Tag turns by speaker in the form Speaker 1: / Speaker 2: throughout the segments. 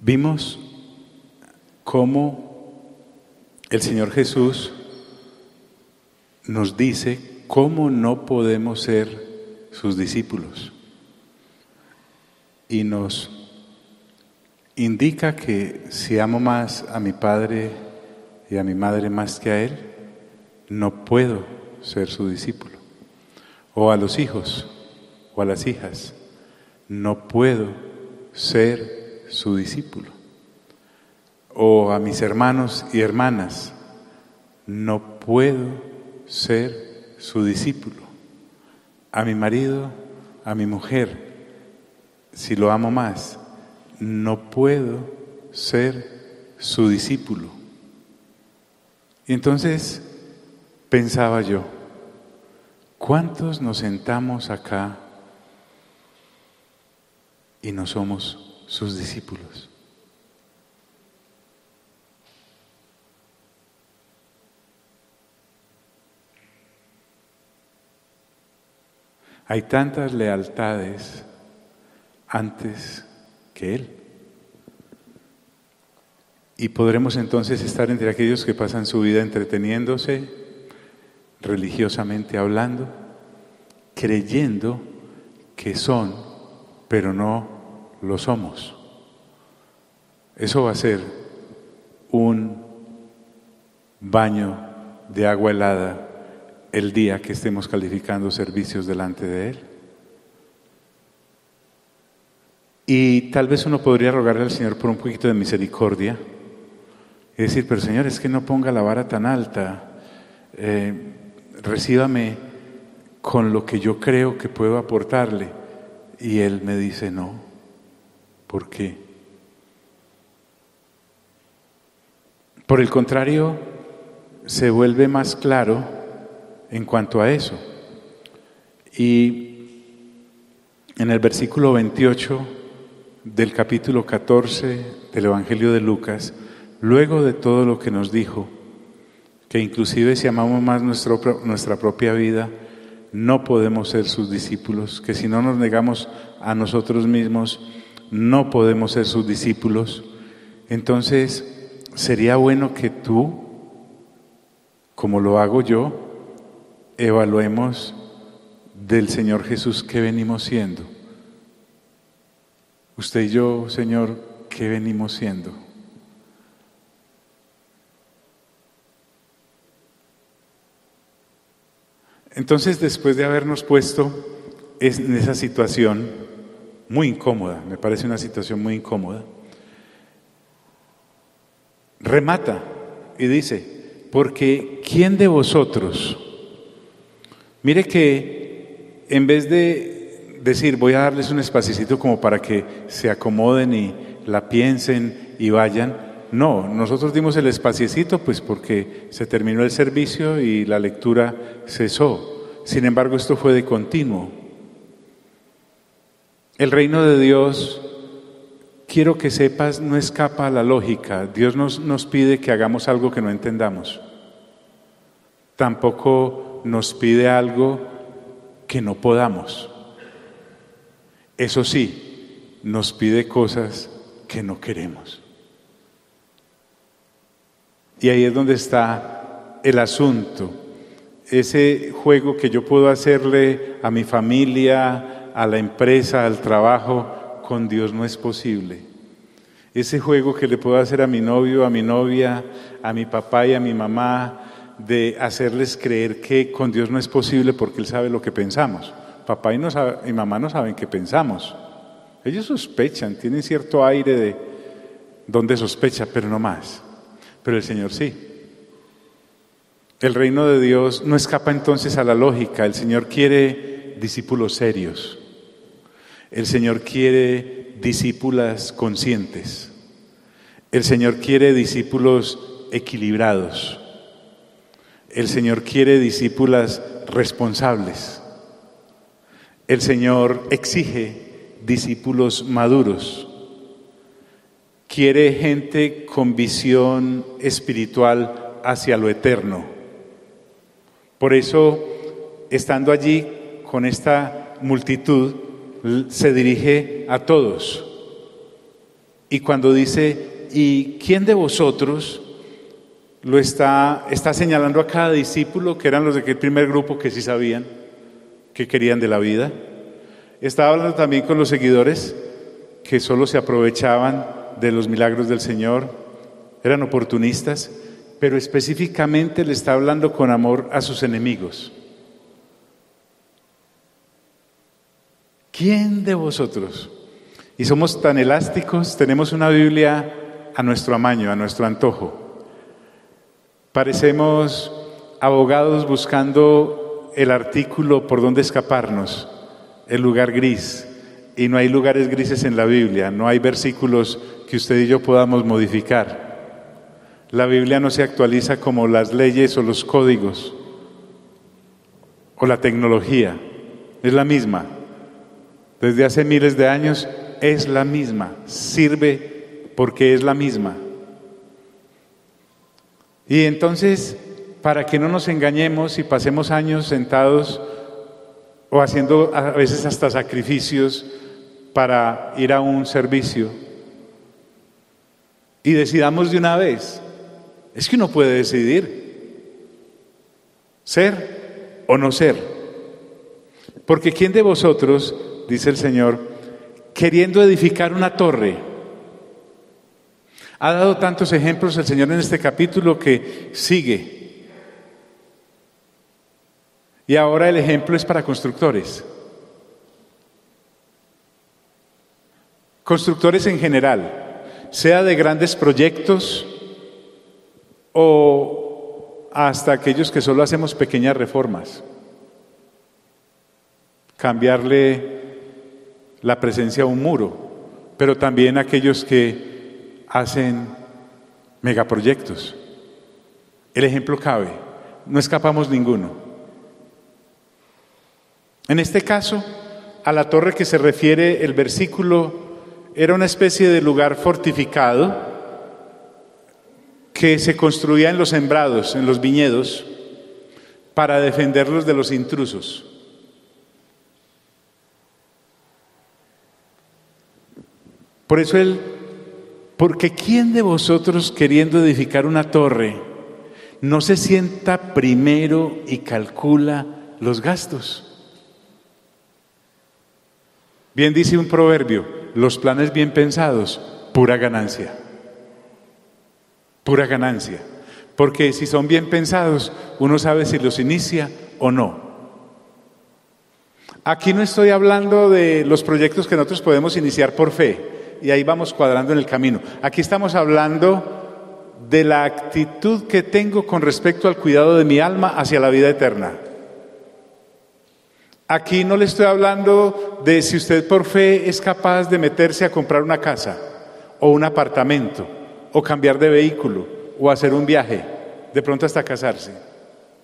Speaker 1: Vimos cómo el Señor Jesús nos dice cómo no podemos ser sus discípulos y nos indica que si amo más a mi padre y a mi madre más que a Él, no puedo ser su discípulo. O a los hijos o a las hijas, no puedo ser su discípulo. O a mis hermanos y hermanas, no puedo ser su discípulo. A mi marido, a mi mujer, si lo amo más, no puedo ser su discípulo. Y entonces pensaba yo, ¿cuántos nos sentamos acá y no somos sus discípulos? Hay tantas lealtades antes que Él. Y podremos entonces estar entre aquellos que pasan su vida entreteniéndose, religiosamente hablando, creyendo que son, pero no lo somos. Eso va a ser un baño de agua helada el día que estemos calificando servicios delante de Él. Y tal vez uno podría rogarle al Señor por un poquito de misericordia y decir, pero Señor, es que no ponga la vara tan alta, recíbame con lo que yo creo que puedo aportarle. Y Él me dice, no. ¿Por qué? Por el contrario, se vuelve más claro en cuanto a eso. Y en el versículo 28 del capítulo 14 del Evangelio de Lucas, luego de todo lo que nos dijo, que inclusive si amamos más nuestra propia vida, no podemos ser sus discípulos, que si no nos negamos a nosotros mismos, no podemos ser sus discípulos. Entonces, sería bueno que tú, como lo hago yo, evaluemos del Señor Jesús qué venimos siendo. Usted y yo, Señor, ¿qué venimos siendo? Entonces, después de habernos puesto en esa situación muy incómoda, me parece una situación muy incómoda, remata y dice, porque ¿quién de vosotros? Mire que en vez de decir voy a darles un espacito como para que se acomoden y la piensen y vayan, no, nosotros dimos el espacito pues porque se terminó el servicio y la lectura cesó. Sin embargo, esto fue de continuo. El reino de Dios, quiero que sepas, no escapa a la lógica. Dios nos pide que hagamos algo que no entendamos. Tampoco nos pide algo que no podamos. Eso sí, nos pide cosas que no queremos. Y ahí es donde está el asunto. Ese juego que yo puedo hacerle a mi familia, a la empresa, al trabajo, con Dios no es posible. Ese juego que le puedo hacer a mi novio, a mi novia, a mi papá y a mi mamá, de hacerles creer que con Dios no es posible porque Él sabe lo que pensamos. Papá y mamá no saben qué pensamos. Ellos sospechan, tienen cierto aire de donde sospecha, pero no más. Pero el Señor sí. El reino de Dios no escapa entonces a la lógica. El Señor quiere discípulos serios. El Señor quiere discípulas conscientes. El Señor quiere discípulos equilibrados. El Señor quiere discípulas responsables. El Señor exige discípulos maduros. Quiere gente con visión espiritual hacia lo eterno. Por eso, estando allí con esta multitud, se dirige a todos Y cuando dice, ¿y quién de vosotros? Lo está señalando a cada discípulo, que eran los de aquel primer grupo que sí sabían, que querían de la vida. Estaba hablando también con los seguidores, que solo se aprovechaban de los milagros del Señor, eran oportunistas, pero específicamente le está hablando con amor a sus enemigos. ¿Quién de vosotros? Y somos tan elásticos, tenemos una Biblia a nuestro amaño, a nuestro antojo. Parecemos abogados buscando el artículo por donde escaparnos, el lugar gris. Y no hay lugares grises en la Biblia, no hay versículos que usted y yo podamos modificar. La Biblia no se actualiza como las leyes o los códigos o la tecnología, es la misma. Desde hace miles de años es la misma, sirve porque es la misma. Y entonces, para que no nos engañemos y pasemos años sentados o haciendo a veces hasta sacrificios para ir a un servicio, y decidamos de una vez, es que uno puede decidir ser o no ser. Porque ¿quién de vosotros, dice el Señor, queriendo edificar una torre? Ha dado tantos ejemplos el Señor en este capítulo que sigue. Y ahora el ejemplo es para constructores. Constructores en general, sea de grandes proyectos o hasta aquellos que solo hacemos pequeñas reformas. Cambiarle la presencia a un muro, pero también aquellos que hacen megaproyectos. El ejemplo cabe, no escapamos ninguno. En este caso, a la torre que se refiere el versículo, era una especie de lugar fortificado que se construía en los sembrados, en los viñedos, para defenderlos de los intrusos. Por eso porque ¿quién de vosotros queriendo edificar una torre no se sienta primero y calcula los gastos? Bien dice un proverbio, los planes bien pensados, pura ganancia. Pura ganancia. Porque si son bien pensados, uno sabe si los inicia o no. Aquí no estoy hablando de los proyectos que nosotros podemos iniciar por fe. Y ahí vamos cuadrando en el camino. Aquí estamos hablando de la actitud que tengo con respecto al cuidado de mi alma hacia la vida eterna. Aquí no le estoy hablando de si usted por fe es capaz de meterse a comprar una casa o un apartamento o cambiar de vehículo o hacer un viaje, de pronto hasta casarse.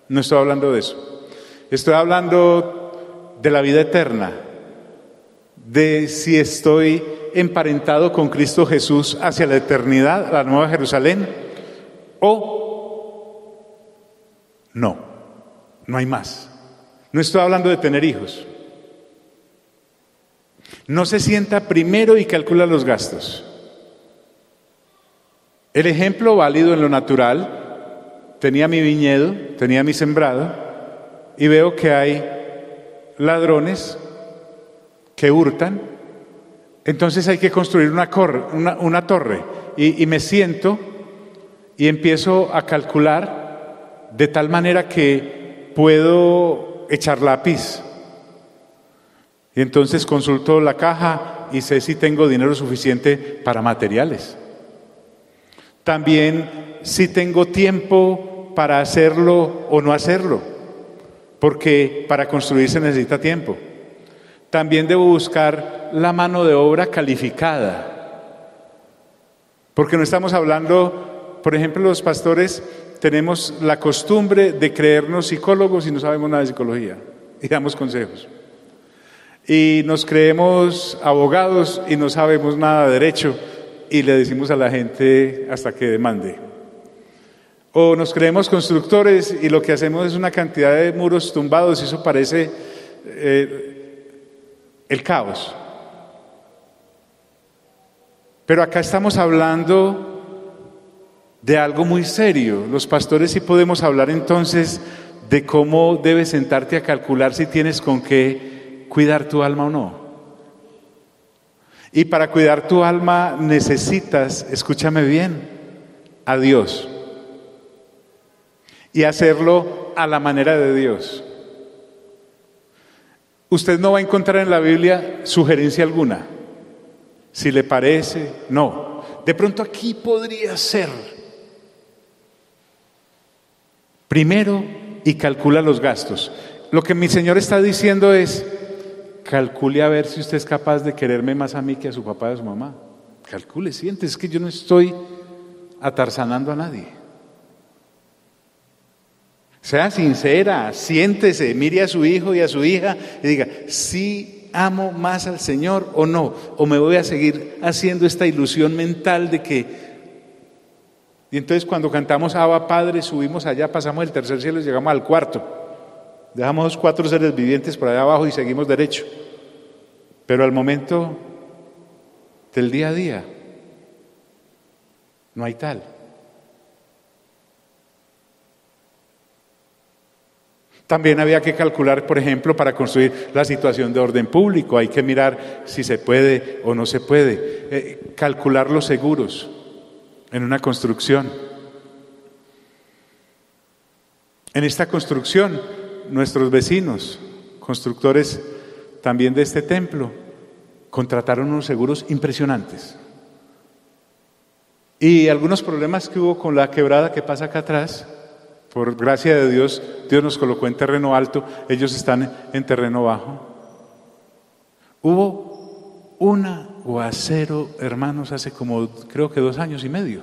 Speaker 1: No estoy hablando de eso. Estoy hablando de la vida eterna, de si estoy emparentado con Cristo Jesús hacia la eternidad, la Nueva Jerusalén, o no hay más. No estoy hablando de tener hijos. No se sienta primero y calcula los gastos. El ejemplo válido en lo natural, tenía mi viñedo, tenía mi sembrado, y veo que hay ladrones que hurtan. Entonces hay que construir una torre y me siento y empiezo a calcular de tal manera que puedo echar lápiz. Y entonces consulto la caja y sé si tengo dinero suficiente para materiales. También si tengo tiempo para hacerlo o no hacerlo, porque para construir se necesita tiempo. También debo buscar la mano de obra calificada, porque no estamos hablando, por ejemplo, los pastores tenemos la costumbre de creernos psicólogos y no sabemos nada de psicología y damos consejos. Y nos creemos abogados y no sabemos nada de derecho y le decimos a la gente hasta que demande. O nos creemos constructores y lo que hacemos es una cantidad de muros tumbados y eso parece el caos. Pero acá estamos hablando de algo muy serio. Los pastores sí podemos hablar entonces de cómo debes sentarte a calcular si tienes con qué cuidar tu alma o no. Y para cuidar tu alma necesitas, escúchame bien, a Dios. Y hacerlo a la manera de Dios. Usted no va a encontrar en la Biblia sugerencia alguna. Si le parece, no. De pronto aquí podría ser. Primero, y calcula los gastos. Lo que mi Señor está diciendo es, calcule a ver si usted es capaz de quererme más a mí que a su papá y a su mamá. Calcule, siente, es que yo no estoy atarzanando a nadie. Sea sincera, siéntese, mire a su hijo y a su hija y diga, ¿sí amo más al Señor o no? ¿O me voy a seguir haciendo esta ilusión mental de que... Y entonces cuando cantamos Abba Padre, subimos allá, pasamos el tercer cielo y llegamos al cuarto. Dejamos los 4 seres vivientes por allá abajo y seguimos derecho. Pero al momento del día a día, no hay tal. También había que calcular, por ejemplo, para construir la situación de orden público. Hay que mirar si se puede o no se puede. Calcular los seguros en una construcción. En esta construcción, nuestros vecinos, constructores también de este templo, contrataron unos seguros impresionantes. Y algunos problemas que hubo con la quebrada que pasa acá atrás, por gracia de Dios, Dios nos colocó en terreno alto, ellos están en terreno bajo. Hubo un aguacero, hermanos, hace como creo que 2 años y medio.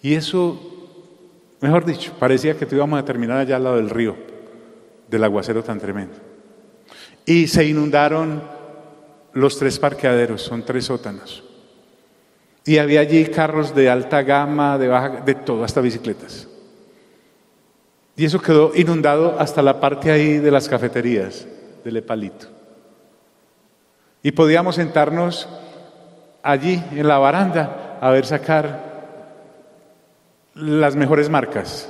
Speaker 1: Y eso, mejor dicho, parecía que íbamos a terminar allá al lado del río, del aguacero tan tremendo. Y se inundaron los 3 parqueaderos, son 3 sótanos. Y había allí carros de alta gama, de baja, de todo, hasta bicicletas. Y eso quedó inundado hasta la parte ahí de las cafeterías, del Epalito. Y podíamos sentarnos allí en la baranda a ver sacar las mejores marcas,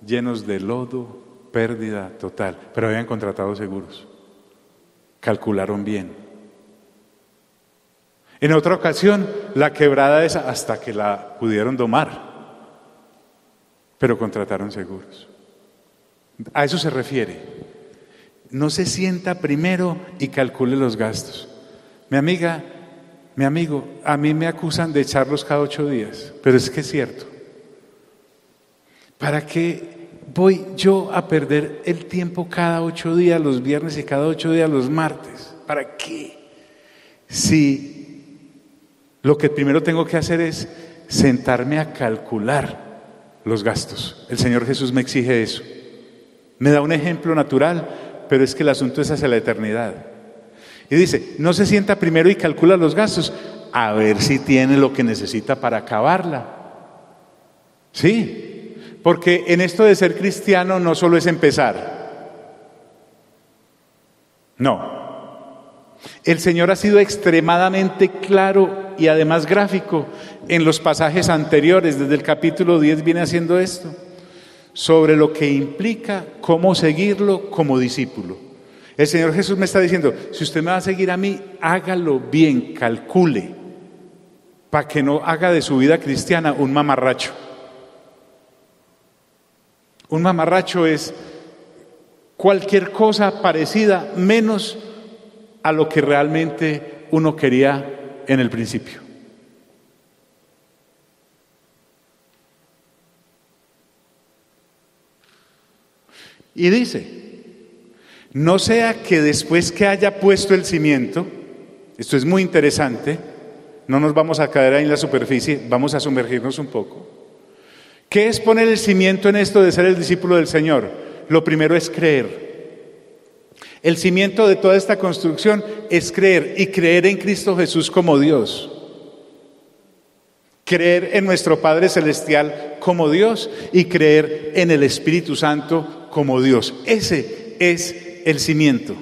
Speaker 1: llenos de lodo, pérdida total, pero habían contratado seguros, calcularon bien. En otra ocasión, la quebrada esa, hasta que la pudieron domar, pero contrataron seguros. A eso se refiere. No se sienta primero y calcule los gastos. Mi amiga, mi amigo, a mí me acusan de echarlos cada 8 días, pero es que es cierto. ¿Para qué voy yo a perder el tiempo cada 8 días, los viernes y cada 8 días, los martes? ¿Para qué? Si lo que primero tengo que hacer es sentarme a calcular los gastos. El Señor Jesús me exige eso. Me da un ejemplo natural, pero es que el asunto es hacia la eternidad. Y dice, no se sienta primero y calcula los gastos, a ver si tiene lo que necesita para acabarla. Sí, porque en esto de ser cristiano no solo es empezar. No. El Señor ha sido extremadamente claro y además gráfico en los pasajes anteriores. Desde el capítulo 10 viene haciendo esto, sobre lo que implica cómo seguirlo como discípulo. El Señor Jesús me está diciendo, si usted me va a seguir a mí, hágalo bien, calcule, para que no haga de su vida cristiana un mamarracho. Un mamarracho es cualquier cosa parecida menos a lo que realmente uno quería en el principio. Y dice, no sea que después que haya puesto el cimiento, esto es muy interesante, no nos vamos a caer ahí en la superficie, vamos a sumergirnos un poco. ¿Qué es poner el cimiento en esto de ser el discípulo del Señor? Lo primero es creer. El cimiento de toda esta construcción es creer, y creer en Cristo Jesús como Dios. Creer en nuestro Padre Celestial como Dios y creer en el Espíritu Santo como Dios. Ese es el cimiento.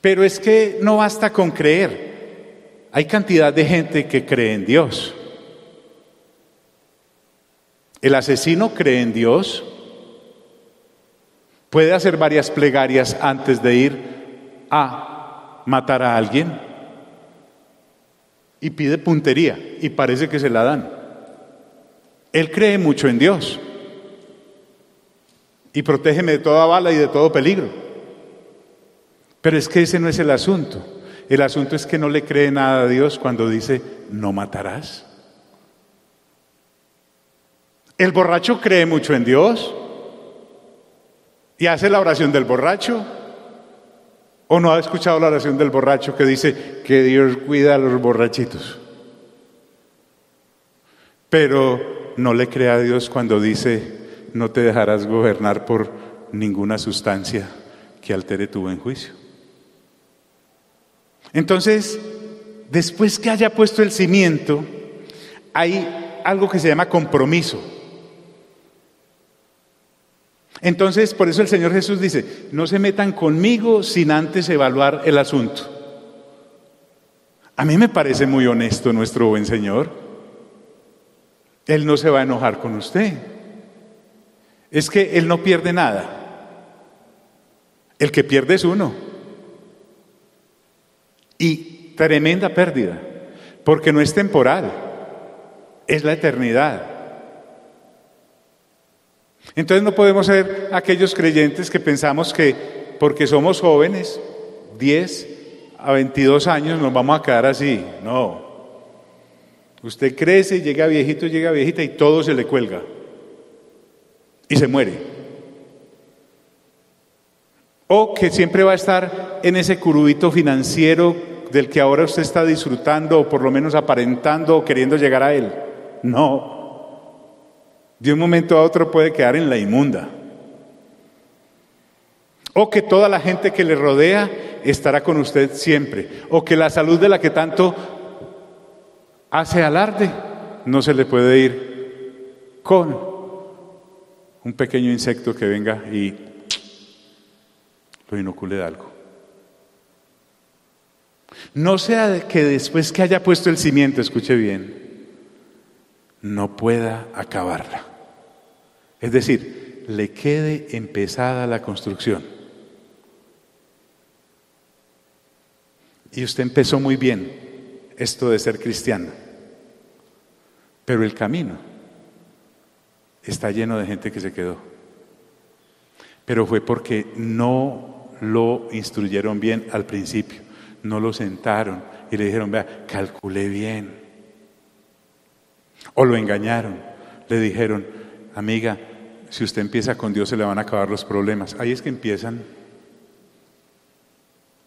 Speaker 1: Pero es que no basta con creer. Hay cantidad de gente que cree en Dios. El asesino cree en Dios. Puede hacer varias plegarias antes de ir a matar a alguien. Y pide puntería y parece que se la dan. Él cree mucho en Dios. Y protégeme de toda bala y de todo peligro. Pero es que ese no es el asunto. El asunto es que no le cree nada a Dios cuando dice, no matarás. El borracho cree mucho en Dios y hace la oración del borracho. ¿O no ha escuchado la oración del borracho que dice que Dios cuida a los borrachitos? Pero no le cree a Dios cuando dice, no te dejarás gobernar por ninguna sustancia que altere tu buen juicio. Entonces, después que haya puesto el cimiento, hay algo que se llama compromiso. Entonces, por eso el Señor Jesús dice, no se metan conmigo sin antes evaluar el asunto. A mí me parece muy honesto nuestro buen Señor. Él no se va a enojar con usted. Es que Él no pierde nada. El que pierde es uno. Y tremenda pérdida, porque no es temporal, es la eternidad. Entonces no podemos ser aquellos creyentes que pensamos que porque somos jóvenes, 10 a 22 años, nos vamos a quedar así. No. Usted crece, llega viejito, llega viejita y todo se le cuelga. Y se muere. O que siempre va a estar en ese curubito financiero del que ahora usted está disfrutando, o por lo menos aparentando o queriendo llegar a él. No. De un momento a otro puede quedar en la inmunda. O que toda la gente que le rodea estará con usted siempre. O que la salud de la que tanto hace alarde no se le puede ir con un pequeño insecto que venga y lo inocule de algo. No sea que después que haya puesto el cimiento, escuche bien, no pueda acabarla. Es decir, le quede empezada la construcción. Y usted empezó muy bien esto de ser cristiano, pero el camino está lleno de gente que se quedó. Pero fue porque no lo instruyeron bien al principio, no lo sentaron y le dijeron, vea, calculé bien. O lo engañaron, le dijeron, amiga, si usted empieza con Dios se le van a acabar los problemas. Ahí es que empiezan.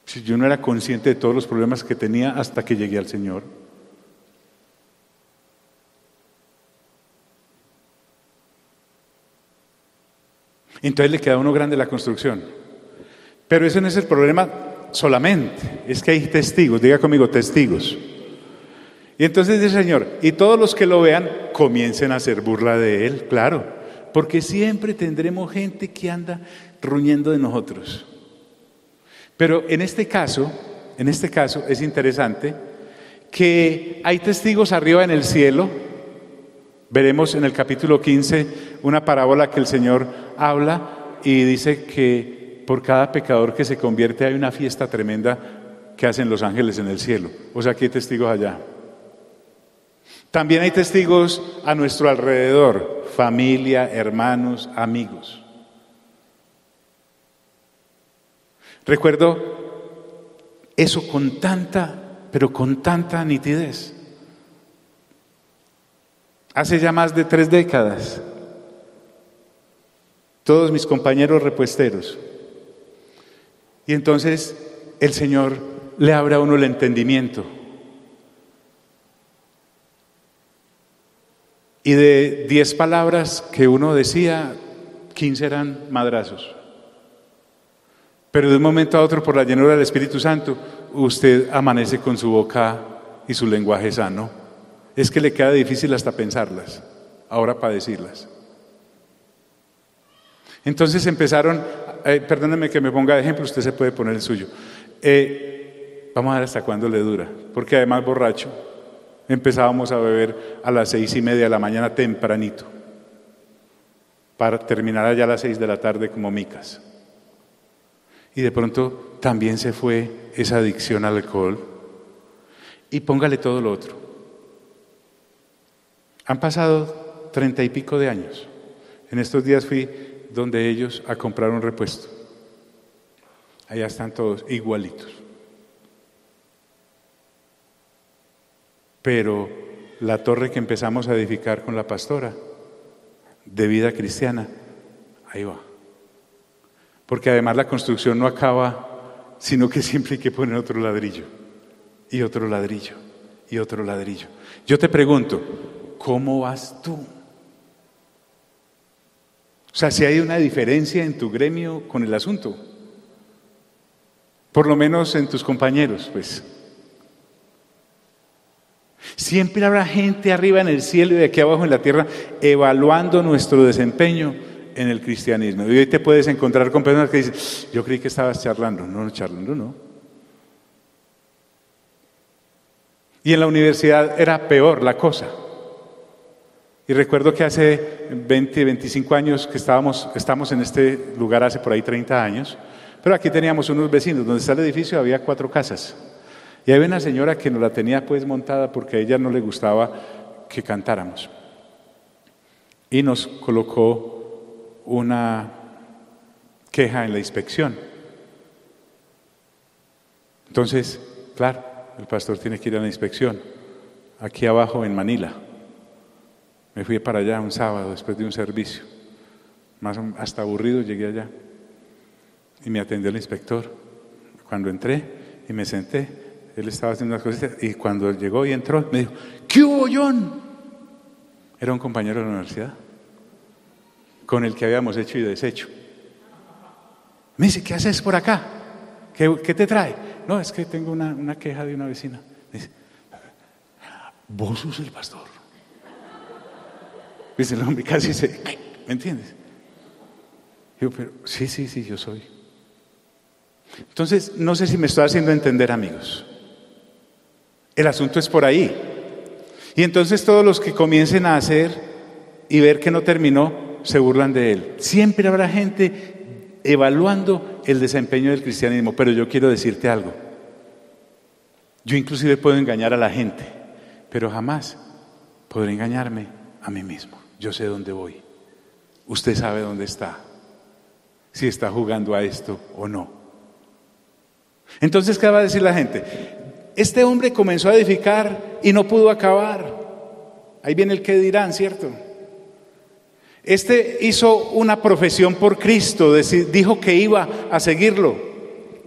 Speaker 1: Si yo no era consciente de todos los problemas que tenía hasta que llegué al Señor. Entonces le queda a uno grande la construcción. Pero ese no es el problema solamente, es que hay testigos, diga conmigo, testigos. Y entonces dice el Señor, y todos los que lo vean comiencen a hacer burla de Él, claro, porque siempre tendremos gente que anda ruñendo de nosotros. Pero en este caso es interesante que hay testigos arriba en el cielo. Veremos en el capítulo 15 una parábola que el Señor habla y dice que por cada pecador que se convierte hay una fiesta tremenda que hacen los ángeles en el cielo. O sea, que hay testigos allá. También hay testigos a nuestro alrededor, familia, hermanos, amigos. Recuerdo eso con tanta nitidez. Hace ya más de 3 décadas, todos mis compañeros repuesteros. Y entonces el Señor le abre a uno el entendimiento. Y de 10 palabras que uno decía, 15 eran madrazos. Pero de un momento a otro, por la llenura del Espíritu Santo, usted amanece con su boca y su lenguaje sano. Es que le queda difícil hasta pensarlas, ahora para decirlas. Entonces empezaron, perdónenme que me ponga de ejemplo, usted se puede poner el suyo. vamos a ver hasta cuándo le dura, porque además borracho, empezábamos a beber a las 6:30 de la mañana tempranito, para terminar allá a las 6 de la tarde como micas. Y de pronto también se fue esa adicción al alcohol. Y póngale todo lo otro. Han pasado 30 y pico de años. En estos días fui donde ellos a comprar un repuesto. Allá están todos igualitos. Pero la torre que empezamos a edificar con la pastora de vida cristiana, ahí va. Porque además la construcción no acaba, sino que siempre hay que poner otro ladrillo, y otro ladrillo, y otro ladrillo. Yo te pregunto, ¿cómo vas tú? O sea, si hay una diferencia en tu gremio con el asunto, por lo menos en tus compañeros, pues. Siempre habrá gente arriba en el cielo y de aquí abajo en la tierra evaluando nuestro desempeño en el cristianismo. Y hoy te puedes encontrar con personas que dicen, yo creí que estabas charlando. No, charlando no. Y en la universidad era peor la cosa. Y recuerdo que hace 20, 25 años que estamos en este lugar hace por ahí 30 años, pero aquí teníamos unos vecinos, donde está el edificio había 4 casas. Y había una señora que nos la tenía pues montada porque a ella no le gustaba que cantáramos. Y nos colocó una queja en la inspección. Entonces, claro, el pastor tiene que ir a la inspección, aquí abajo en Manila. Me fui para allá un sábado después de un servicio. Hasta aburrido llegué allá. Y me atendió el inspector. Cuando entré y me senté, él estaba haciendo unas cositas y cuando llegó y entró, me dijo, ¿qué hubo, John? Era un compañero de la universidad con el que habíamos hecho y deshecho. Me dice, ¿qué haces por acá? ¿Qué te trae? No, es que tengo una queja de una vecina. Me dice, ¿vos sos el pastor? Dice el hombre, casi se... ¿Me entiendes? Digo, pero sí, yo soy. Entonces, no sé si me estoy haciendo entender, amigos. El asunto es por ahí. Y entonces todos los que comiencen a hacer y ver que no terminó, se burlan de él. Siempre habrá gente evaluando el desempeño del cristianismo, pero yo quiero decirte algo. Yo inclusive puedo engañar a la gente, pero jamás podré engañarme a mí mismo. Yo sé dónde voy. Usted sabe dónde está. Si está jugando a esto o no. Entonces, ¿qué va a decir la gente? Este hombre comenzó a edificar y no pudo acabar. Ahí viene el qué dirán, ¿cierto? Este hizo una profesión por Cristo, dijo que iba a seguirlo,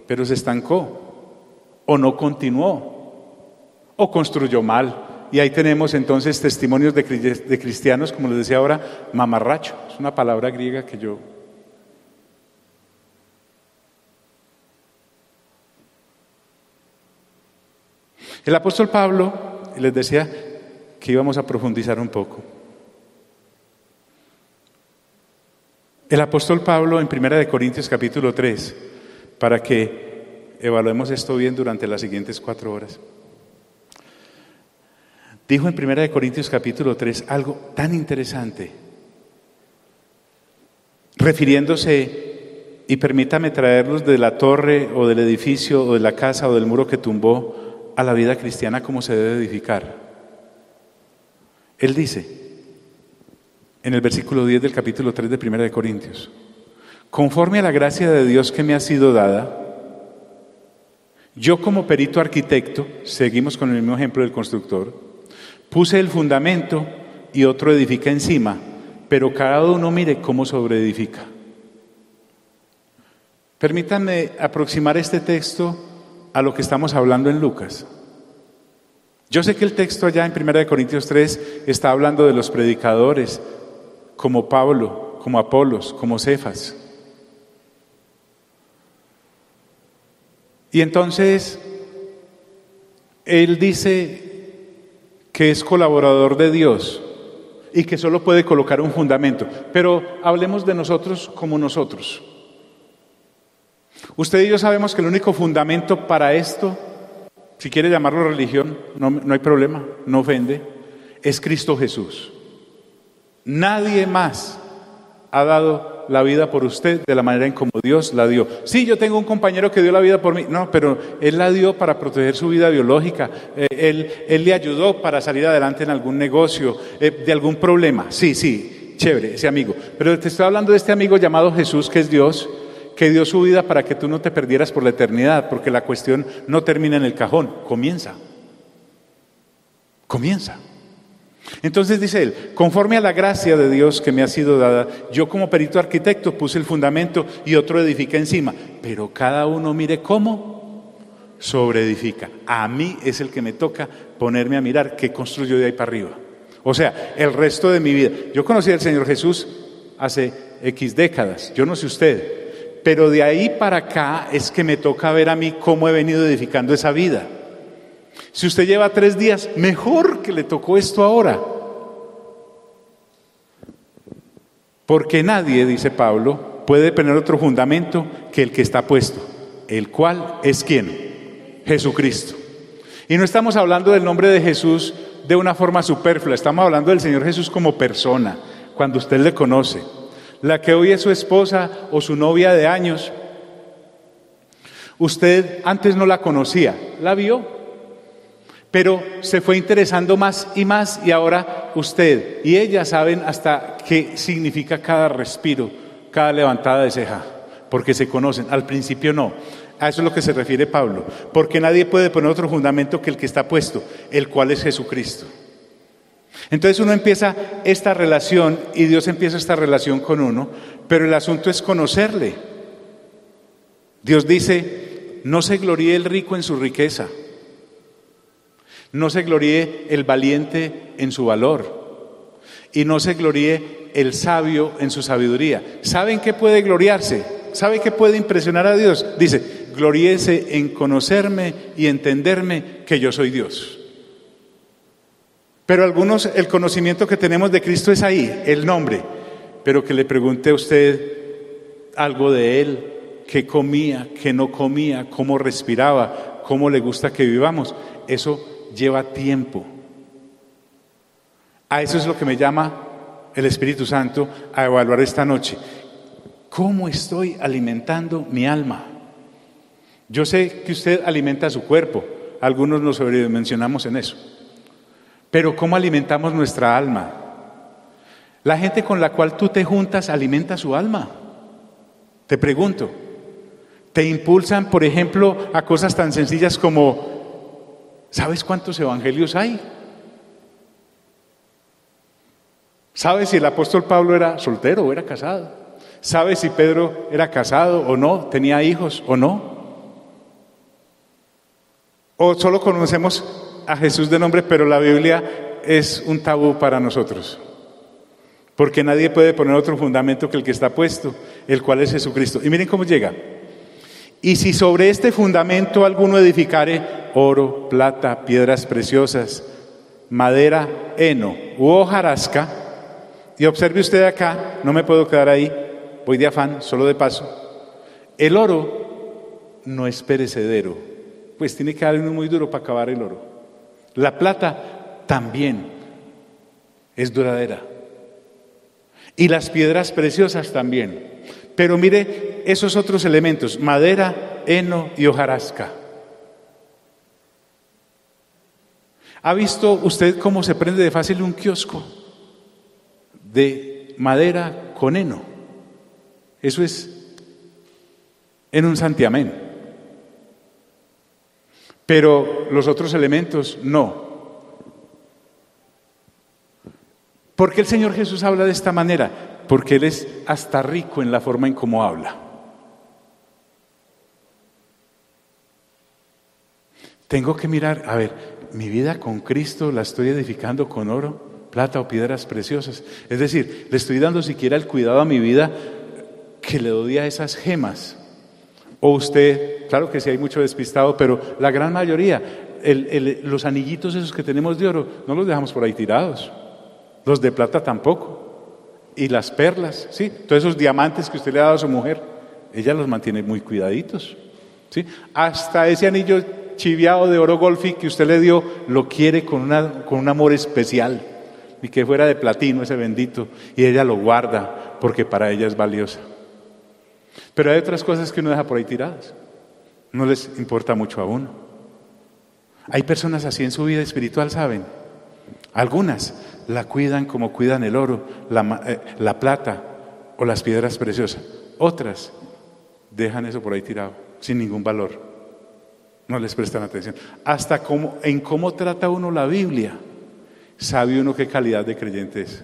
Speaker 1: pero se estancó, o no continuó, o construyó mal. Y ahí tenemos entonces testimonios de cristianos, como les decía ahora, mamarracho. Es una palabra griega que yo... El apóstol Pablo, les decía que íbamos a profundizar un poco. El apóstol Pablo en 1 Corintios capítulo 3, para que evaluemos esto bien durante las siguientes 4 horas. Dijo en 1 Corintios capítulo 3 algo tan interesante, refiriéndose, y permítame traerlos de la torre o del edificio o de la casa o del muro que tumbó, a la vida cristiana como se debe edificar. Él dice, en el versículo 10 del capítulo 3 de 1 Corintios, conforme a la gracia de Dios que me ha sido dada, yo como perito arquitecto, seguimos con el mismo ejemplo del constructor, puse el fundamento y otro edifica encima, pero cada uno mire cómo sobreedifica. Permítanme aproximar este texto a lo que estamos hablando en Lucas. Yo sé que el texto allá en 1 Corintios 3 está hablando de los predicadores como Pablo, como Apolos, como Cefas. Y entonces él dice que es colaborador de Dios y que solo puede colocar un fundamento. Pero hablemos de nosotros como nosotros. Usted y yo sabemos que el único fundamento para esto Si quiere llamarlo religión, no hay problema, no ofende. Es Cristo Jesús. Nadie más ha dado la vida por usted de la manera en como Dios la dio. Sí, yo tengo un compañero que dio la vida por mí. No, pero Él la dio para proteger su vida biológica. Él le ayudó para salir adelante en algún negocio, de algún problema. Sí, chévere, ese amigo. Pero te estoy hablando de este amigo llamado Jesús, que es Dios, que dio su vida para que tú no te perdieras por la eternidad, porque la cuestión no termina en el cajón, comienza. Entonces dice él, conforme a la gracia de Dios que me ha sido dada, yo como perito arquitecto puse el fundamento y otro edifica encima, pero cada uno mire cómo sobreedifica. A mí es el que me toca ponerme a mirar qué construyo de ahí para arriba. O sea, el resto de mi vida. Yo conocí al Señor Jesús hace X décadas, yo no sé usted, pero de ahí para acá es que me toca ver a mí cómo he venido edificando esa vida. Si usted lleva 3 días, mejor que le tocó esto ahora. Porque nadie, dice Pablo, puede poner otro fundamento que el que está puesto, el cual es ¿quién? Jesucristo. Y no estamos hablando del nombre de Jesús de una forma superflua, estamos hablando del Señor Jesús como persona, cuando usted le conoce. La que hoy es su esposa o su novia de años, usted antes no la conocía, la vio, pero se fue interesando más y ahora usted y ella saben hasta qué significa cada respiro, cada levantada de ceja, porque se conocen. Al principio no. A eso es lo que se refiere Pablo, porque nadie puede poner otro fundamento que el que está puesto, el cual es Jesucristo. Entonces uno empieza esta relación y Dios empieza esta relación con uno, pero el asunto es conocerle. Dios dice, no se gloríe el rico en su riqueza, no se gloríe el valiente en su valor y no se gloríe el sabio en su sabiduría. ¿Saben qué puede gloriarse? ¿Sabe qué puede impresionar a Dios? Dice, gloríese en conocerme y entenderme que yo soy Dios. Pero algunos, el conocimiento que tenemos de Cristo es ahí, el nombre. Pero que le pregunte a usted algo de Él, qué comía, qué no comía, cómo respiraba, cómo le gusta que vivamos. Eso lleva tiempo. A eso es lo que me llama el Espíritu Santo a evaluar esta noche. ¿Cómo estoy alimentando mi alma? Yo sé que usted alimenta su cuerpo, algunos nos mencionamos en eso. Pero ¿cómo alimentamos nuestra alma? La gente con la cual tú te juntas alimenta su alma. Te pregunto, ¿te impulsan, por ejemplo, a cosas tan sencillas como, ¿sabes cuántos evangelios hay? ¿Sabes si el apóstol Pablo era soltero o era casado? ¿Sabes si Pedro era casado o no? ¿Tenía hijos o no? ¿O solo conocemos a Jesús de nombre, pero la Biblia es un tabú para nosotros? Porque nadie puede poner otro fundamento que el que está puesto, el cual es Jesucristo. Y miren cómo llega. Y si sobre este fundamento alguno edificare oro, plata, piedras preciosas, madera, heno u hojarasca, y observe usted acá, no me puedo quedar ahí, voy de afán, solo de paso. El oro no es perecedero, pues tiene que haber uno muy duro para acabar el oro. La plata también es duradera. Y las piedras preciosas también. Pero mire esos otros elementos, madera, heno y hojarasca. ¿Ha visto usted cómo se prende de fácil un kiosco de madera con heno? Eso es en un santiamén. Pero los otros elementos no. ¿Por qué el Señor Jesús habla de esta manera? Porque Él es hasta rico en la forma en cómo habla. Tengo que mirar, a ver, mi vida con Cristo la estoy edificando con oro, plata o piedras preciosas. Es decir, le estoy dando siquiera el cuidado a mi vida que le doy a esas gemas. O usted, claro que sí hay mucho despistado, pero la gran mayoría, los anillitos esos que tenemos de oro, no los dejamos por ahí tirados. Los de plata tampoco. Y las perlas, ¿sí? Todos esos diamantes que usted le ha dado a su mujer, ella los mantiene muy cuidaditos, ¿sí? Hasta ese anillo chiviado de oro golfi que usted le dio, lo quiere con un amor especial. Y que fuera de platino ese bendito. Y ella lo guarda porque para ella es valiosa. Pero hay otras cosas que uno deja por ahí tiradas. No les importa mucho a uno. Hay personas así en su vida espiritual, ¿saben? Algunas la cuidan como cuidan el oro, la plata o las piedras preciosas. Otras dejan eso por ahí tirado, sin ningún valor. No les prestan atención. Hasta en cómo trata uno la Biblia, sabe uno qué calidad de creyente es.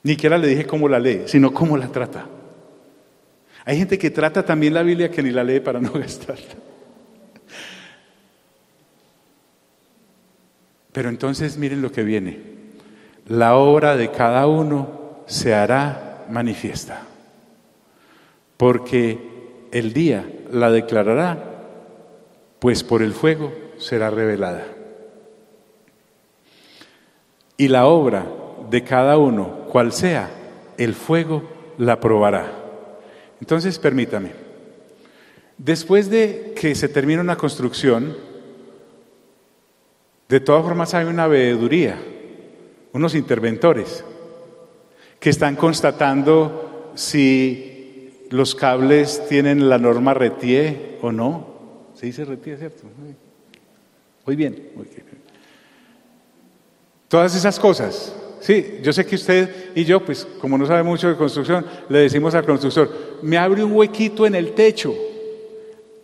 Speaker 1: Ni siquiera le dije cómo la lee, sino cómo la trata. Hay gente que trata también la Biblia que ni la lee para no gastarla. Pero entonces miren lo que viene. La obra de cada uno se hará manifiesta, porque el día la declarará, pues por el fuego será revelada. Y la obra de cada uno, cual sea, el fuego la probará. Entonces, permítame, después de que se termina una construcción, de todas formas hay una veeduría, unos interventores, que están constatando si los cables tienen la norma RETIE o no. Se dice RETIE, ¿cierto? Muy bien. Todas esas cosas. Sí, yo sé que usted y yo, pues como no sabe mucho de construcción, le decimos al constructor, me abre un huequito en el techo.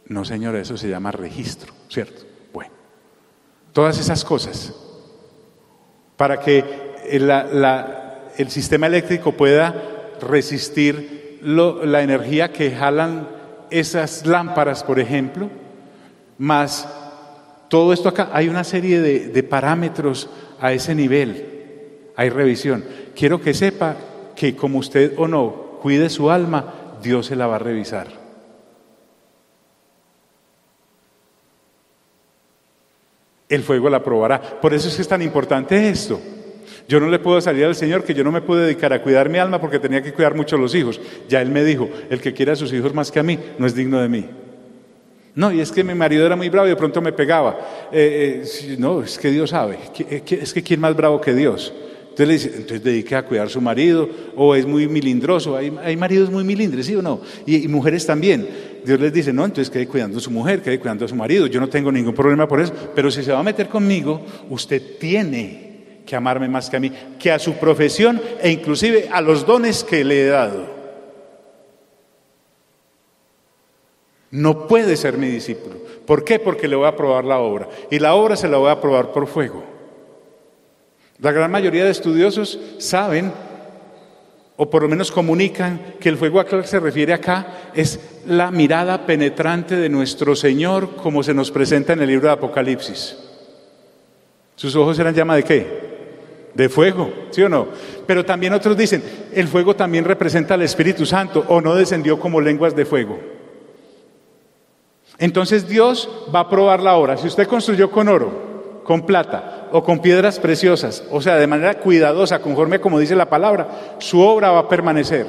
Speaker 1: No, señora, eso se llama registro, ¿cierto? Bueno, todas esas cosas, para que el sistema eléctrico pueda resistir la energía que jalan esas lámparas, por ejemplo, más todo esto acá, hay una serie de parámetros a ese nivel. Hay revisión. Quiero que sepa que como usted o no cuide su alma, Dios se la va a revisar. El fuego la probará. Por eso es que es tan importante esto. Yo no le puedo salir al Señor que yo no me puedo dedicar a cuidar mi alma porque tenía que cuidar mucho a los hijos. Ya Él me dijo, el que quiera a sus hijos más que a mí, no es digno de mí. No, y es que mi marido era muy bravo y de pronto me pegaba. No, es que Dios sabe. Es que ¿quién más bravo que Dios? Entonces le dice, entonces dedique a cuidar a su marido, o es muy milindroso. Hay maridos muy milindres, ¿sí o no? Y mujeres también. Dios les dice, no, entonces quede cuidando a su mujer, quede cuidando a su marido. Yo no tengo ningún problema por eso, pero si se va a meter conmigo, usted tiene que amarme más que a mí, que a su profesión e inclusive a los dones que le he dado. No puede ser mi discípulo. ¿Por qué? Porque le voy a probar la obra. Y la obra se la voy a probar por fuego. La gran mayoría de estudiosos saben, o por lo menos comunican, que el fuego a que se refiere acá es la mirada penetrante de nuestro Señor, como se nos presenta en el libro de Apocalipsis. ¿Sus ojos eran llama de qué? De fuego, ¿sí o no? Pero también otros dicen, el fuego también representa al Espíritu Santo, o no descendió como lenguas de fuego. Entonces Dios va a probar la obra. Si usted construyó con oro, con plata o con piedras preciosas, o sea, de manera cuidadosa, conforme como dice la palabra, su obra va a permanecer.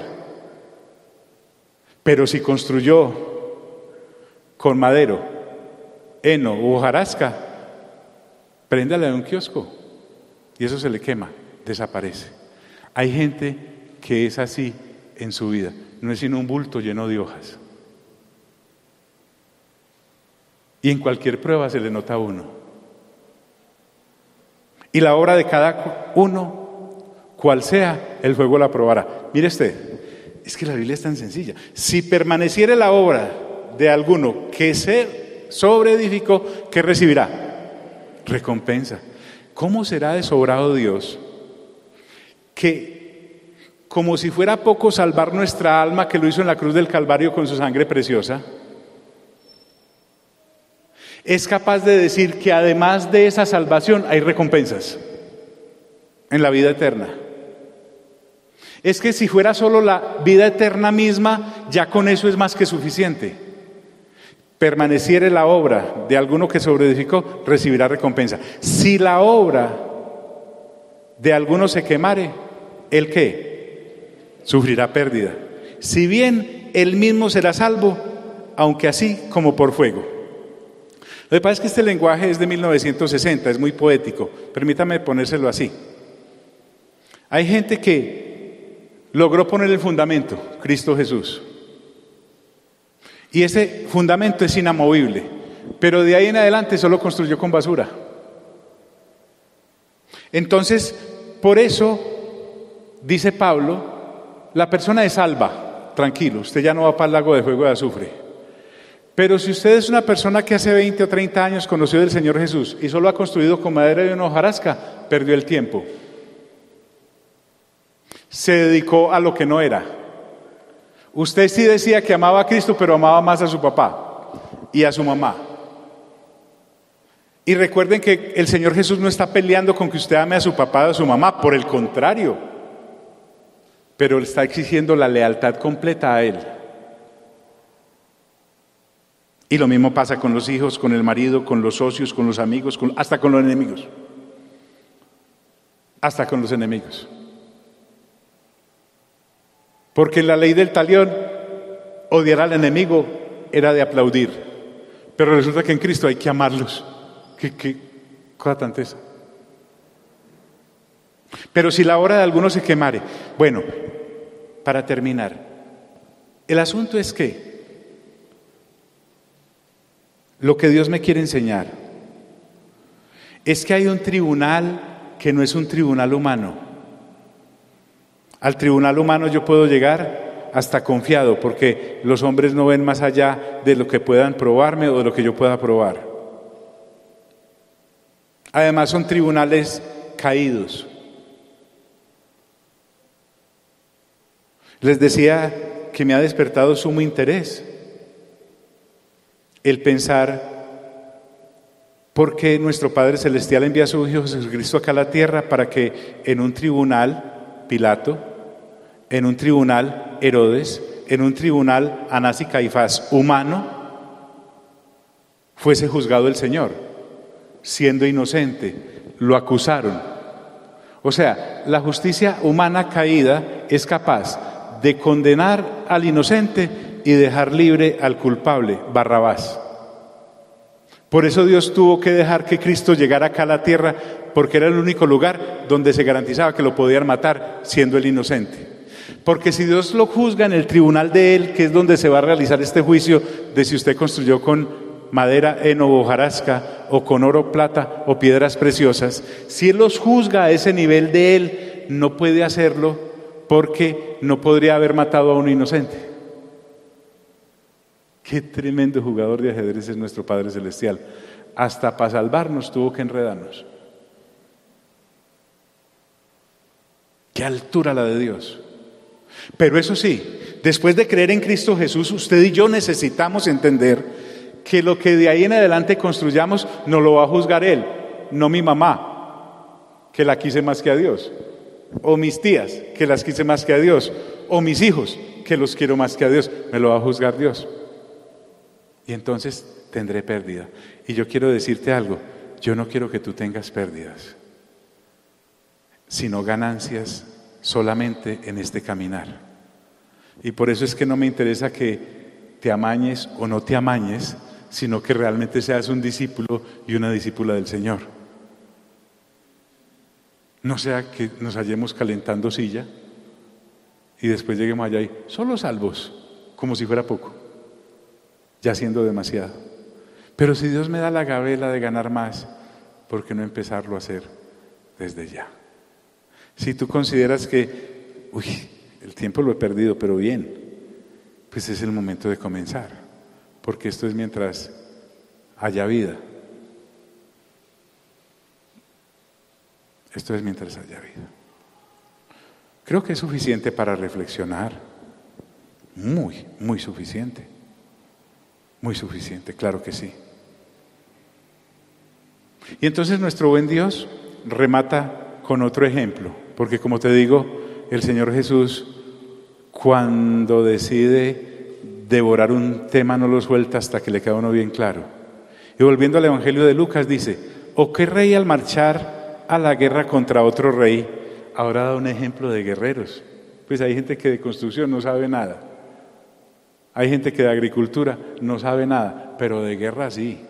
Speaker 1: Pero si construyó con madero, heno u hojarasca, préndale a un kiosco y eso se le quema, desaparece. Hay gente que es así en su vida, no es sino un bulto lleno de hojas. Y en cualquier prueba se le nota a uno. Y la obra de cada uno, cual sea, el fuego la probará. Mire usted, es que la Biblia es tan sencilla. Si permaneciere la obra de alguno que se sobreedificó, ¿qué recibirá? Recompensa. ¿Cómo será de sobrado Dios que, como si fuera poco salvar nuestra alma, que lo hizo en la cruz del Calvario con su sangre preciosa, es capaz de decir que además de esa salvación hay recompensas en la vida eterna? Es que si fuera solo la vida eterna misma, ya con eso es más que suficiente. Permaneciere la obra de alguno que sobreedificó, recibirá recompensa. Si la obra de alguno se quemare, ¿el qué? Sufrirá pérdida. Si bien él mismo será salvo, aunque así como por fuego. Lo que pasa es que este lenguaje es de 1960, es muy poético. Permítame ponérselo así. Hay gente que logró poner el fundamento, Cristo Jesús. Y ese fundamento es inamovible, pero de ahí en adelante solo construyó con basura. Entonces, por eso, dice Pablo, la persona es salva, tranquilo, usted ya no va para el lago de fuego de azufre. Pero si usted es una persona que hace 20 o 30 años conoció del Señor Jesús y solo ha construido con madera de una hojarasca, perdió el tiempo. Se dedicó a lo que no era. Usted sí decía que amaba a Cristo, pero amaba más a su papá y a su mamá. Y recuerden que el Señor Jesús no está peleando con que usted ame a su papá o a su mamá, por el contrario, pero le está exigiendo la lealtad completa a Él. Y lo mismo pasa con los hijos, con el marido, con los socios, con los amigos, hasta con los enemigos. Hasta con los enemigos. Porque en la ley del talión, odiar al enemigo era de aplaudir. Pero resulta que en Cristo hay que amarlos. ¿Qué cosa tan tesa? Pero si la hora de alguno se quemare. Bueno, para terminar, el asunto es que lo que Dios me quiere enseñar es que hay un tribunal que no es un tribunal humano. Al tribunal humano yo puedo llegar hasta confiado, porque los hombres no ven más allá de lo que puedan probarme o de lo que yo pueda probar. Además son tribunales caídos. Les decía que me ha despertado sumo interés el pensar por qué nuestro Padre Celestial envía a su Hijo Jesucristo acá a la tierra para que en un tribunal Pilato, en un tribunal Herodes, en un tribunal Anás y Caifás humano, fuese juzgado el Señor, siendo inocente. Lo acusaron. O sea, la justicia humana caída es capaz de condenar al inocente y dejar libre al culpable, Barrabás. Por eso Dios tuvo que dejar que Cristo llegara acá a la tierra, porque era el único lugar donde se garantizaba que lo podían matar siendo el inocente. Porque si Dios lo juzga en el tribunal de Él, que es donde se va a realizar este juicio de si usted construyó con madera, heno o hojarasca, o con oro, plata o piedras preciosas, si Él los juzga a ese nivel de Él, no puede hacerlo porque no podría haber matado a un inocente. Qué tremendo jugador de ajedrez es nuestro Padre Celestial. Hasta para salvarnos tuvo que enredarnos. Qué altura la de Dios. Pero eso sí, después de creer en Cristo Jesús, usted y yo necesitamos entender que lo que de ahí en adelante construyamos nos lo va a juzgar Él, no mi mamá, que la quise más que a Dios, o mis tías, que las quise más que a Dios, o mis hijos, que los quiero más que a Dios. Me lo va a juzgar Dios. Y entonces tendré pérdida. Y yo quiero decirte algo, yo no quiero que tú tengas pérdidas, sino ganancias solamente en este caminar. Y por eso es que no me interesa que te amañes o no te amañes, sino que realmente seas un discípulo y una discípula del Señor. No sea que nos hallemos calentando silla y después lleguemos allá y solo salvos, como si fuera poco, ya siendo demasiado. Pero si Dios me da la gabela de ganar más, ¿por qué no empezarlo a hacer desde ya? Si tú consideras que, el tiempo lo he perdido, pero bien, pues es el momento de comenzar, porque esto es mientras haya vida. Esto es mientras haya vida. Creo que es suficiente para reflexionar. Muy suficiente. Muy suficiente, claro que sí. Y entonces nuestro buen Dios remata con otro ejemplo, porque como te digo, el Señor Jesús, cuando decide devorar un tema, no lo suelta hasta que le queda uno bien claro. Y volviendo al Evangelio de Lucas, dice: ¿o qué rey al marchar a la guerra contra otro rey ahora da un ejemplo de guerreros? Pues hay gente que de construcción no sabe nada. Hay gente que de agricultura no sabe nada, pero de guerra sí.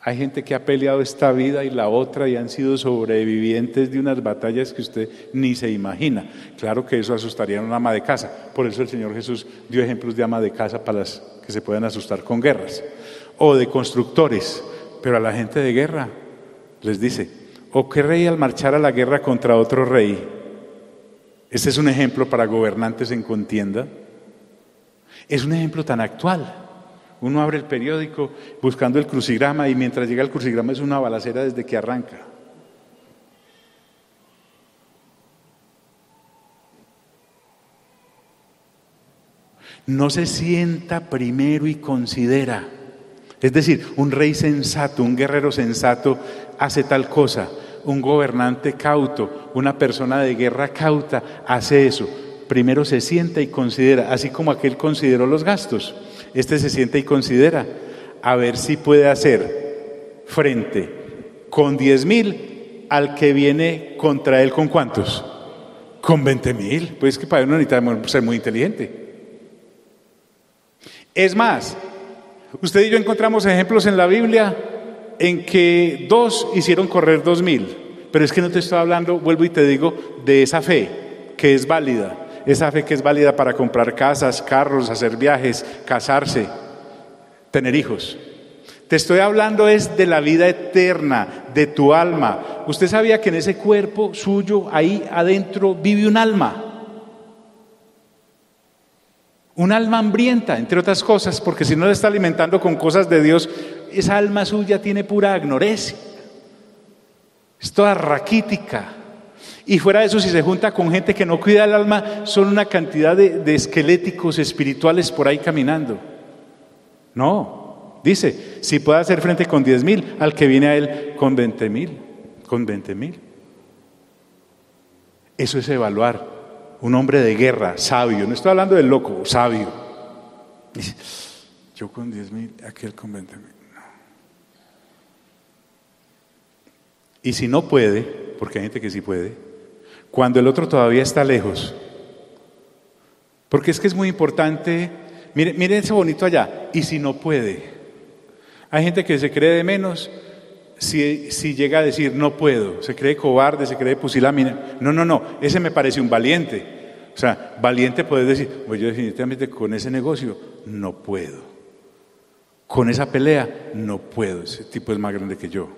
Speaker 1: Hay gente que ha peleado esta vida y la otra y han sido sobrevivientes de unas batallas que usted ni se imagina. Claro que eso asustaría a una ama de casa. Por eso el Señor Jesús dio ejemplos de ama de casa para las que se puedan asustar con guerras. O de constructores. Pero a la gente de guerra les dice, ¿o qué rey al marchar a la guerra contra otro rey? Este es un ejemplo para gobernantes en contienda. Es un ejemplo tan actual. Uno abre el periódico buscando el crucigrama y mientras llega el crucigrama es una balacera desde que arranca. No se sienta primero y considera. Es decir, un rey sensato, un guerrero sensato hace tal cosa. Un gobernante cauto, una persona de guerra cauta hace eso. Primero se sienta y considera, así como aquel consideró los gastos. Este se sienta y considera a ver si puede hacer frente con 10,000 al que viene contra él con ¿cuántos? Con 20,000. Pues que para uno necesita ser muy inteligente. Es más, usted y yo encontramos ejemplos en la Biblia en que 2 hicieron correr 2,000. Pero es que no te estoy hablando, vuelvo y te digo, de esa fe que es válida. Esa fe que es válida para comprar casas, carros, hacer viajes, casarse, tener hijos. Te estoy hablando es de la vida eterna, de tu alma. ¿Usted sabía que en ese cuerpo suyo, ahí adentro, vive un alma? Un alma hambrienta, entre otras cosas, porque si no le está alimentando con cosas de Dios, esa alma suya tiene pura agnorecia. Es toda raquítica. Y fuera de eso, si se junta con gente que no cuida el alma, son una cantidad de esqueléticos espirituales por ahí caminando. No, dice, si puede hacer frente con 10,000, al que viene a él con 20,000, con 20,000. Eso es evaluar un hombre de guerra, sabio. No estoy hablando del loco, sabio. Dice, yo con 10,000, aquel con 20,000. No. Y si no puede, porque hay gente que sí puede, cuando el otro todavía está lejos. Porque es que es muy importante, miren ese bonito allá, y si no puede. Hay gente que se cree de menos si llega a decir no puedo, se cree cobarde, se cree pusilánime. No, ese me parece un valiente. O sea, valiente puede decir, pues yo definitivamente con ese negocio no puedo. Con esa pelea no puedo, ese tipo es más grande que yo.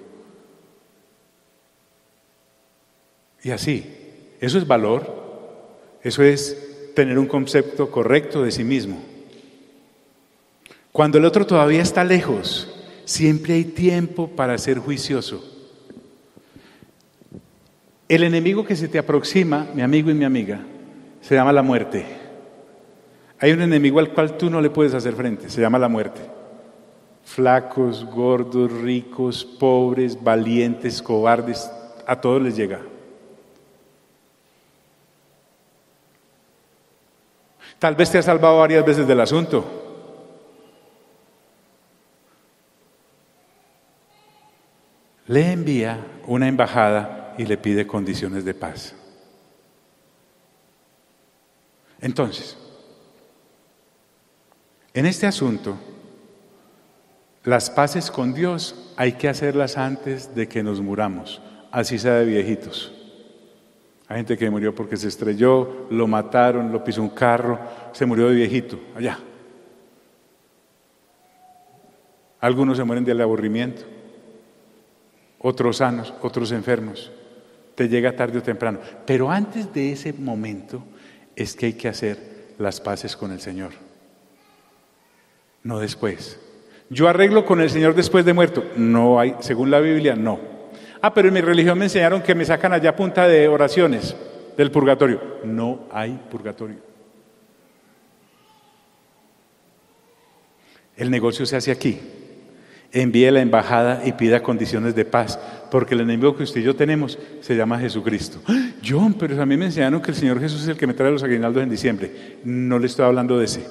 Speaker 1: Y así. Eso es valor, eso es tener un concepto correcto de sí mismo. Cuando el otro todavía está lejos, siempre hay tiempo para ser juicioso. El enemigo que se te aproxima, mi amigo y mi amiga, se llama la muerte. Hay un enemigo al cual tú no le puedes hacer frente, se llama la muerte. Flacos, gordos, ricos, pobres, valientes, cobardes, a todos les llega. Tal vez te has salvado varias veces del asunto. Le envía una embajada y le pide condiciones de paz. Entonces, en este asunto, las paces con Dios hay que hacerlas antes de que nos muramos, así sea de viejitos. Hay gente que murió porque se estrelló, lo mataron, lo pisó un carro, se murió de viejito, allá. Algunos se mueren del aburrimiento, otros sanos, otros enfermos. Te llega tarde o temprano. Pero antes de ese momento es que hay que hacer las paces con el Señor. No después. ¿Yo arreglo con el Señor después de muerto? No hay, según la Biblia, no. Pero en mi religión me enseñaron que me sacan allá a punta de oraciones del purgatorio. No hay purgatorio. El negocio se hace aquí. Envíe la embajada y pida condiciones de paz, porque el enemigo que usted y yo tenemos se llama Jesucristo. John, pero a mí me enseñaron que el Señor Jesús es el que me trae los aguinaldos en diciembre. No le estoy hablando de ese.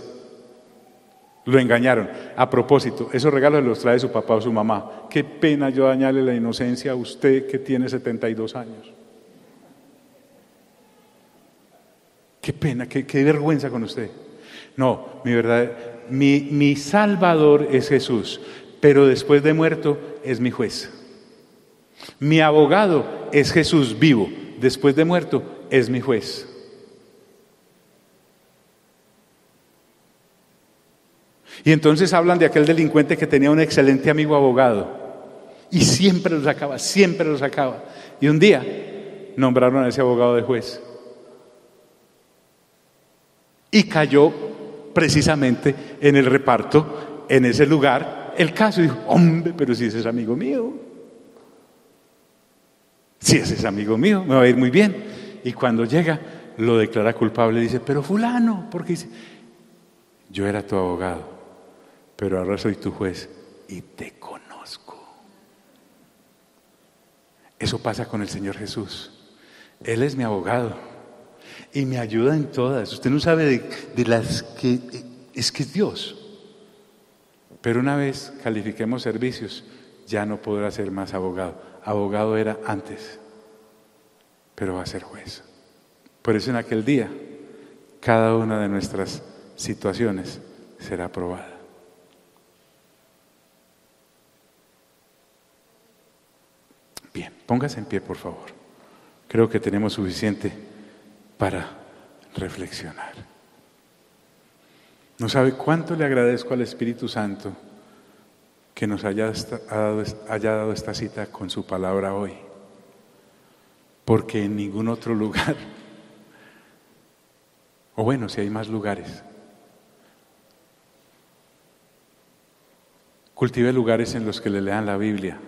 Speaker 1: Lo engañaron. A propósito, esos regalos los trae su papá o su mamá. Qué pena yo dañarle la inocencia a usted que tiene 72 años. Qué pena, qué vergüenza con usted. No, mi Salvador es Jesús, pero después de muerto es mi juez. Mi abogado es Jesús vivo, después de muerto es mi juez. Y entonces hablan de aquel delincuente que tenía un excelente amigo abogado y siempre lo sacaba. Y un día nombraron a ese abogado de juez y cayó precisamente en el reparto, en ese lugar, el caso. Y dijo: hombre, pero si ese es amigo mío, si ese es amigo mío, me va a ir muy bien. Y cuando llega, lo declara culpable y dice: pero fulano, porque dice: yo era tu abogado, pero ahora soy tu juez y te conozco. Eso pasa con el Señor Jesús. Él es mi abogado y me ayuda en todas. Usted no sabe de las que es Dios. Pero una vez califiquemos servicios, ya no podrá ser más abogado. Abogado era antes, pero va a ser juez. Por eso en aquel día, cada una de nuestras situaciones será aprobada. Bien, póngase en pie, por favor. Creo que tenemos suficiente para reflexionar. No sabe cuánto le agradezco al Espíritu Santo que nos haya dado esta cita con su palabra hoy, porque en ningún otro lugar, o bueno, si hay más lugares, cultive lugares en los que le lean la Biblia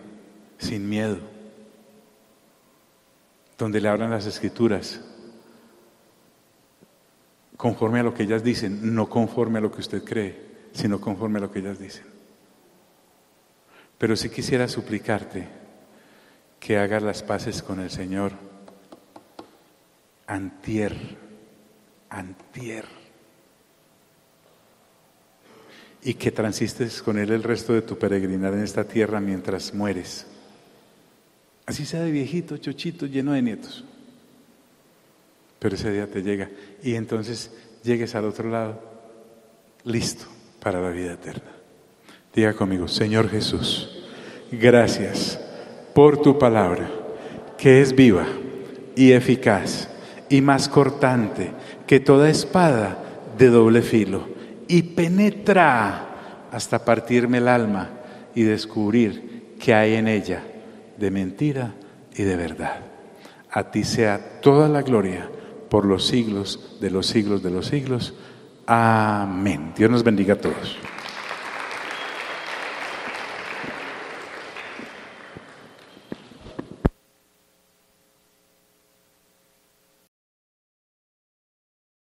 Speaker 1: sin miedo, donde le abran las Escrituras conforme a lo que ellas dicen, no conforme a lo que usted cree, sino conforme a lo que ellas dicen. Pero sí quisiera suplicarte que hagas las paces con el Señor antier, y que transistes con Él el resto de tu peregrinar en esta tierra mientras mueres. Así sea de viejito, chochito, lleno de nietos. Pero ese día te llega y entonces llegues al otro lado, listo para la vida eterna. Diga conmigo: Señor Jesús, gracias por tu palabra, que es viva y eficaz y más cortante que toda espada de doble filo, y penetra hasta partirme el alma y descubrir qué hay en ella de mentira y de verdad. A ti sea toda la gloria por los siglos de los siglos de los siglos. Amén. Dios nos bendiga a todos.